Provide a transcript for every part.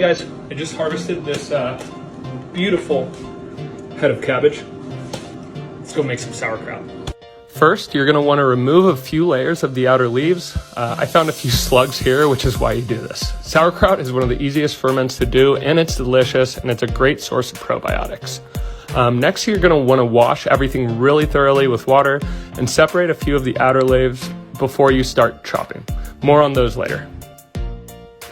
Guys, I just harvested this beautiful head of cabbage. Let's go make some sauerkraut. First, you're gonna wanna remove a few layers of the outer leaves. I found a few slugs here, which is why you do this. Sauerkraut is one of the easiest ferments to do, and it's delicious, and it's a great source of probiotics. Next, you're gonna wanna wash everything really thoroughly with water and separate a few of the outer leaves before you start chopping. More on those later.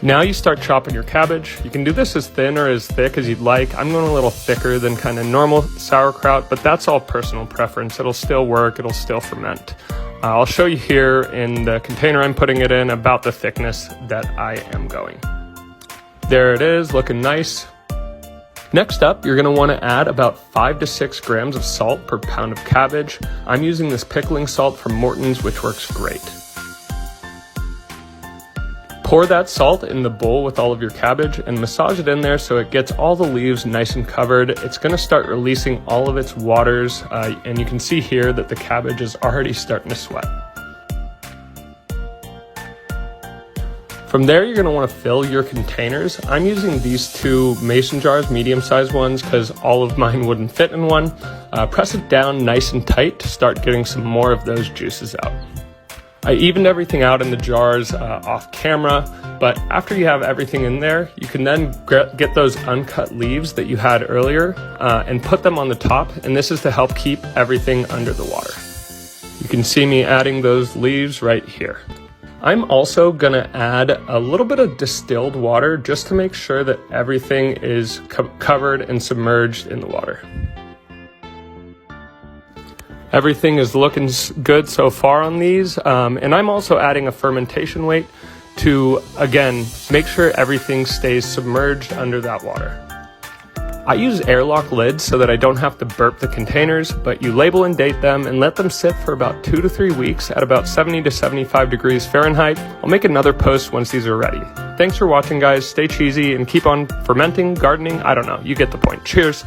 Now you start chopping your cabbage. You can do this as thin or as thick as you'd like. I'm going a little thicker than kind of normal sauerkraut, but that's all personal preference. It'll still work, it'll still ferment. I'll show you here in the container I'm putting it in about the thickness that I am going. There it is, looking nice. Next up, you're gonna wanna add about 5 to 6 grams of salt per pound of cabbage. I'm using this pickling salt from Morton's, which works great. Pour that salt in the bowl with all of your cabbage and massage it in there so it gets all the leaves nice and covered. It's gonna start releasing all of its waters, and you can see here that the cabbage is already starting to sweat. From there, you're gonna wanna fill your containers. I'm using these 2 mason jars, medium-sized ones, because all of mine wouldn't fit in one. Press it down nice and tight to start getting some more of those juices out. I evened everything out in the jars off camera, but after you have everything in there, you can then get those uncut leaves that you had earlier and put them on the top, and this is to help keep everything under the water. You can see me adding those leaves right here. I'm also gonna add a little bit of distilled water just to make sure that everything is covered and submerged in the water. Everything is looking good so far on these, and I'm also adding a fermentation weight to, again, make sure everything stays submerged under that water. I use airlock lids so that I don't have to burp the containers, but you label and date them and let them sit for about 2 to 3 weeks at about 70 to 75 degrees Fahrenheit. I'll make another post once these are ready. Thanks for watching, guys. Stay cheesy and keep on fermenting, gardening. I don't know. You get the point. Cheers.